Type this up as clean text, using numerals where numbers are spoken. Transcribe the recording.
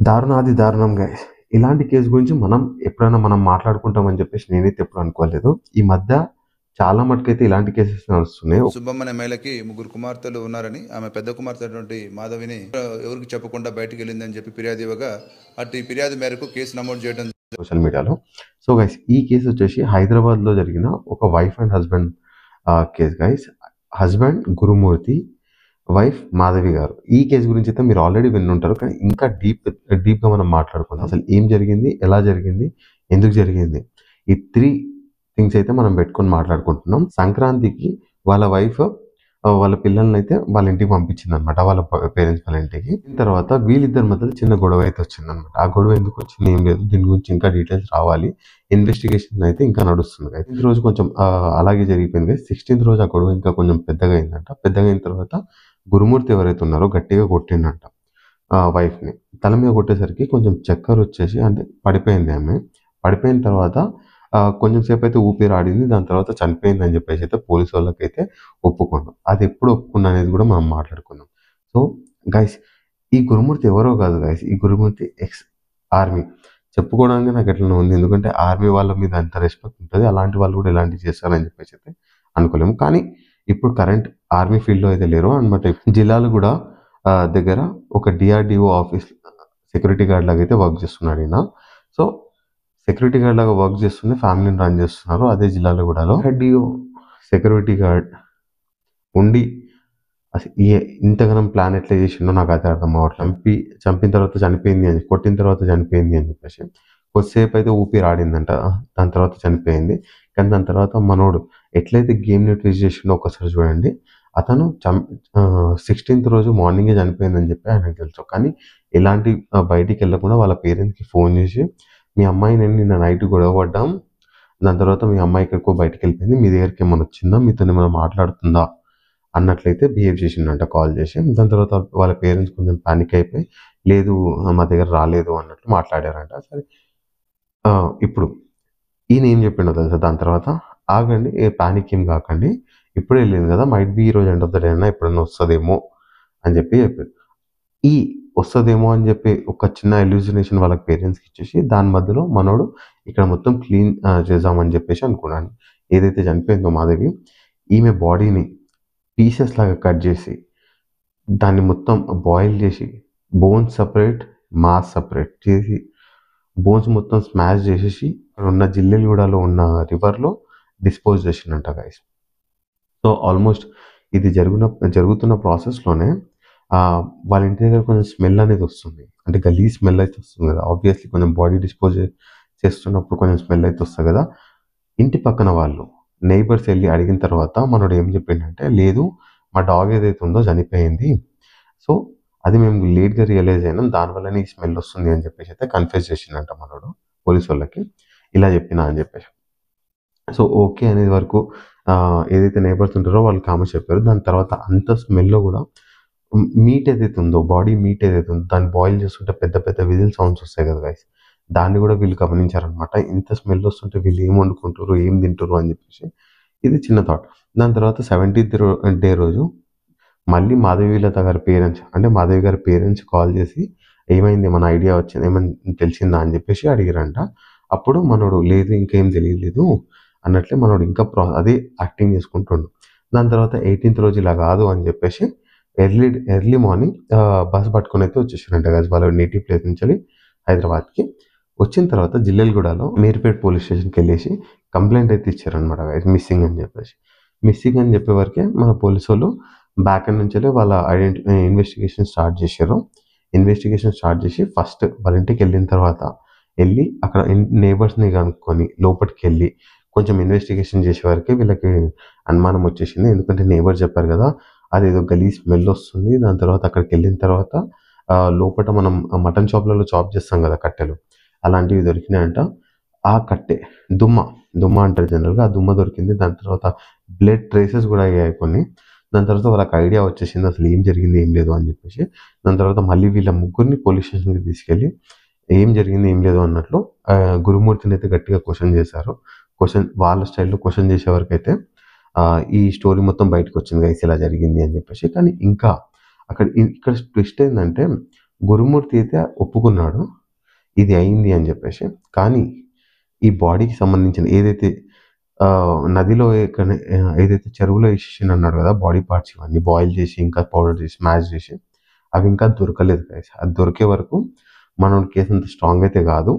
దారుణాది దారుణం గైస్. ఇలాంటి కేసు గురించి మనం ఎప్పుడైనా మాట్లాడుకుంటామని చెప్పేసి నేనైతే ఎప్పుడు అనుకోలేదు. ఈ మధ్య చాలా మటుకైతే ఇలాంటి కేసెస్ నడుస్తున్నాయి. సుబ్బమ్మ అనే మహిళకి 3 కుమార్తెలు ఉన్నారని, ఆమె పెద్ద కుమార్తె అయినటువంటి మాధవిని ఎవరికి చెప్పకుండా బయటికి వెళ్ళిందని చెప్పి ఫిర్యాదు ఇవ్వగా, అటు ఫిర్యాదు మేరకు కేసు నమోదు చేయడం సోషల్ మీడియాలో. సో గైస్, ఈ కేసు వచ్చేసి హైదరాబాద్లో జరిగిన ఒక wife and husband case guys. Husband Gurumurthy, wife Madhavi గారు. ఈ కేసు గురించి అయితే మీరు ఆల్రెడీ విన్నుంటారు, కానీ ఇంకా డీప్గా మనం మాట్లాడుకుందాం. అసలు ఏం జరిగింది, ఎలా జరిగింది, ఎందుకు జరిగింది, ఈ 3 థింగ్స్ అయితే మనం పెట్టుకొని మాట్లాడుకుంటున్నాం. సంక్రాంతికి వాళ్ళ వైఫ్ వాళ్ళ పిల్లల్ని అయితే వాళ్ళ ఇంటికి పంపించింది అనమాట, వాళ్ళ పేరెంట్స్ వాళ్ళ ఇంటికి. తర్వాత వీళ్ళిద్దరి మధ్యలో చిన్న గొడవ అయితే వచ్చింది అనమాట. ఆ గొడవ ఎందుకు వచ్చింది ఏం లేదు, దీని గురించి ఇంకా డీటెయిల్స్ రావాలి. ఇన్వెస్టిగేషన్ అయితే ఇంకా నడుస్తుంది. 15th రోజు కొంచెం అలాగే జరిగిపోయింది. 16th రోజు ఆ గొడవ ఇంకా కొంచెం పెద్దగా అయిందంట. పెద్దగా అయిన తర్వాత గురుమూర్తి ఎవరైతే ఉన్నారో గట్టిగా కొట్టిండంట వైఫ్ని. తల మీద కొట్టేసరికి కొంచెం చక్కర వచ్చేసి అంటే పడిపోయింది ఆమె. పడిపోయిన తర్వాత కొంచెం సేపు అయితే ఊపిరి ఆడింది. దాని తర్వాత చనిపోయింది అని చెప్పేసి అయితే పోలీసు వాళ్ళకైతే ఒప్పుకున్నాం. అది ఎప్పుడు ఒప్పుకున్నా అనేది కూడా మనం మాట్లాడుకున్నాం. సో గైస్, ఈ గురుమూర్తి ఎవరో కాదు గైస్. ఈ గురుమూర్తి ఎక్స్ ఆర్మీ. చెప్పుకోవడానికి నాకు ఎట్లా ఉంది, ఎందుకంటే ఆర్మీ వాళ్ళ మీద అంత రెస్పెక్ట్ ఉంటుంది, అలాంటి వాళ్ళు కూడా ఇలాంటివి చేస్తారని చెప్పేసి అయితే అనుకోలేము. కానీ ఇప్పుడు కరెంట్ ఆర్మీ ఫీల్డ్లో అయితే లేరు అనమాట. జిల్లాలు కూడా దగ్గర ఒక డిఆర్డిఓ ఆఫీస్ సెక్యూరిటీ గార్డ్ లాగా అయితే వర్క్ చేస్తున్నాడు ఈయన. సో సెక్యూరిటీ గార్డ్ లాగా వర్క్ చేస్తుంది, ఫ్యామిలీని రన్ చేస్తున్నారు అదే జిల్లాలో కూడా. డిఆర్డిఓ సెక్యూరిటీ గార్డ్ ఉండి అసలు ఇంతగానం ప్లాన్ ఎట్లా చేసిండో నాకు అయితే అర్థం అవ్వట్లేదు. చంపిన తర్వాత చనిపోయింది అని, కొట్టిన తర్వాత చనిపోయింది అని చెప్పేసి కొద్దిసేపు అయితే ఊపిరి ఆడిందంట, దాని తర్వాత చనిపోయింది. కానీ దాని తర్వాత మనోడు ఎట్లయితే గేమ్ని ట్విస్ట్ చేసిండో ఒకసారి చూడండి. అతను 16th రోజు మార్నింగే చనిపోయిందని చెప్పి ఆయనకు తెలుసు. కానీ ఎలాంటి బయటికి వెళ్ళకుండా వాళ్ళ పేరెంట్స్కి ఫోన్ చేసి, మీ అమ్మాయి నేను నిన్న నైట్ గొడవ పడ్డాం, దాని తర్వాత మీ అమ్మాయి ఎక్కడికో బయటికి వెళ్ళిపోయింది, మీ దగ్గరికి ఏమైనా వచ్చిందా, మీతో ఏమైనా మాట్లాడుతుందా అన్నట్లయితే బిహేవ్ చేసిండంట కాల్ చేసి. దాని తర్వాత వాళ్ళ పేరెంట్స్ కొంచెం పానిక్ అయిపోయి, లేదు మా దగ్గర రాలేదు అన్నట్లు మాట్లాడారంట. సరే, ఇప్పుడు ఈయన ఏం చెప్పిండో తెలుసా దాని తర్వాత, ఆగండి, ఏ పానిక్ ఏం కాకండి, ఇప్పుడు వెళ్ళింది కదా, మైట్ బి ఈ రోజు ఎండ్ ఆఫ్ ద డే అయినా ఎప్పుడైనా వస్తుందేమో అని చెప్పి చెప్పారు. ఈ వస్తుందేమో అని చెప్పి ఒక చిన్న ఎల్యూజినేషన్ వాళ్ళకి పేరెంట్స్కి ఇచ్చేసి, దాని మధ్యలో మనోడు ఇక్కడ మొత్తం క్లీన్ చేద్దామని చెప్పేసి అనుకున్నాను. ఏదైతే చనిపోయిందో మాధవి, ఈమె బాడీని పీసెస్ లాగా కట్ చేసి దాన్ని మొత్తం బాయిల్ చేసి, బోన్స్ సపరేట్ మాస్ సపరేట్ చేసి, బోన్స్ మొత్తం స్మాష్ చేసేసి అక్కడ ఉన్న జిల్లెలగూడలో ఉన్న రివర్లో డిస్పోజ్ చేసిండంట గైస్. సో ఆల్మోస్ట్ ఇది జరుగుతున్న ప్రాసెస్లోనే వాళ్ళ ఇంటి దగ్గర కొంచెం స్మెల్ అనేది వస్తుంది, అంటే గలీ స్మెల్ అయితే వస్తుంది కదా. ఆబ్వియస్లీ కొంచెం బాడీ డిస్పోజ్ చేస్తున్నప్పుడు కొంచెం స్మెల్ అయితే వస్తుంది కదా. ఇంటి పక్కన వాళ్ళు నైబర్స్ వెళ్ళి అడిగిన తర్వాత మనోడు ఏం చెప్పిండంటే, లేదు మా డాగ్ ఏదైతే ఉందో చనిపోయింది, సో అది మేము లేట్గా రియలైజ్ అయినాం, దానివల్లనే ఈ స్మెల్ వస్తుంది అని చెప్పేసి అయితే కన్ఫ్యూజ్ చేసిండంట మనోడు పోలీసు వాళ్ళకి. ఇలా చెప్పినా అని చెప్పేసి. సో ఓకే అనేది వరకు ఏదైతే నైబర్స్ ఉంటారో వాళ్ళు కామెంట్స్ చెప్పారు. దాని తర్వాత అంత స్మెల్లో కూడా మీట్ ఏదైతే ఉందో, బాడీ మీట్ ఏదైతే ఉందో దాన్ని బాయిల్ చేస్తుంటే పెద్ద పెద్ద విజిల్ సౌండ్స్ వస్తాయి కదా గైస్. దాన్ని కూడా వీళ్ళు గమనించారనమాట. ఇంత స్మెల్ వస్తుంటే వీళ్ళు ఏం వండుకుంటారు, ఏం తింటారు అని చెప్పేసి. ఇది చిన్న థాట్. దాని తర్వాత 17th డే రోజు మళ్ళీ మాధవీలత గారి పేరెంట్స్, అంటే మాధవి గారి పేరెంట్స్ కాల్ చేసి, ఏమైంది, ఏమైనా ఐడియా వచ్చింది, ఏమైనా తెలిసిందా అని చెప్పేసి అడిగారంట. అప్పుడు మనోడు లేదు ఇంకేం తెలియలేదు అన్నట్లే మనోడు ఇంకా అదే యాక్టింగ్ చేసుకుంటుండు. దాని తర్వాత 18th రోజు ఇలా కాదు అని చెప్పేసి ఎర్లీ మార్నింగ్ బస్ పట్టుకొని అయితే వచ్చేసారంట కదా వాళ్ళ నేటివ్ ప్లేస్ నుంచి హైదరాబాద్కి. వచ్చిన తర్వాత జిల్లెలగూడలో మీర్పేట్ పోలీస్ స్టేషన్కి వెళ్ళేసి కంప్లైంట్ అయితే ఇచ్చారనమాట, మిస్సింగ్ అని చెప్పేసి. మిస్సింగ్ అని చెప్పే వరకే మన పోలీసు వాళ్ళు బ్యాక్ ఎండ్ నుంచి వాళ్ళ ఇన్వెస్టిగేషన్ స్టార్ట్ చేశారు. ఇన్వెస్టిగేషన్ స్టార్ట్ చేసి ఫస్ట్ వాళ్ళ ఇంటికి వెళ్ళిన తర్వాత వెళ్ళి అక్కడ నేబర్స్ని కనుక్కొని లోపలికి వెళ్ళి కొంచెం ఇన్వెస్టిగేషన్ చేసే వరకే వీళ్ళకి అనుమానం వచ్చేసింది. ఎందుకంటే నేబర్ చెప్పారు కదా, అదేదో గలీ స్మెల్ వస్తుంది. దాని తర్వాత అక్కడికి వెళ్ళిన తర్వాత లోపల మనం మటన్ షాప్లలో చాప్ చేస్తాం కదా కట్టెలు, అలాంటివి దొరికినాయంట. ఆ కట్టె దుమ్మ అంటారు జనరల్గా, ఆ దుమ్మ దొరికింది. దాని తర్వాత బ్లడ్ ట్రేసెస్ కూడా అయ్యాయి కొన్ని. దాని తర్వాత వాళ్ళకి ఐడియా వచ్చేసింది అసలు ఏం జరిగింది ఏం లేదు అని చెప్పేసి. దాని తర్వాత మళ్ళీ వీళ్ళ ముగ్గురిని పోలీస్ స్టేషన్కి తీసుకెళ్ళి ఏం జరిగింది ఏం లేదు అన్నట్లు గురుమూర్తిని అయితే గట్టిగా క్వశ్చన్ చేశారు. వాళ్ళ స్టైల్లో క్వశ్చన్ చేసే వరకు అయితే ఈ స్టోరీ మొత్తం బయటకు వచ్చింది గైస్ ఇలా జరిగింది అని చెప్పేసి. కానీ ఇంకా ఇక్కడ ట్విస్ట్ ఏంటంటే, గురుమూర్తి అయితే ఒప్పుకున్నాడు ఇది అయింది అని చెప్పేసి. కానీ ఈ బాడీకి సంబంధించిన ఏదైతే నదిలో ఏదైతే చెరువులో వేసేసిండు అన్నాడు కదా బాడీ పార్ట్స్ ఇవన్నీ బాయిల్ చేసి ఇంకా పౌడర్ చేసి మ్యాష్ చేసి అవి ఇంకా దొరకలేదు గైస్. అది దొరికే వరకు మనం కేసు అంత స్ట్రాంగ్ అయితే కాదు.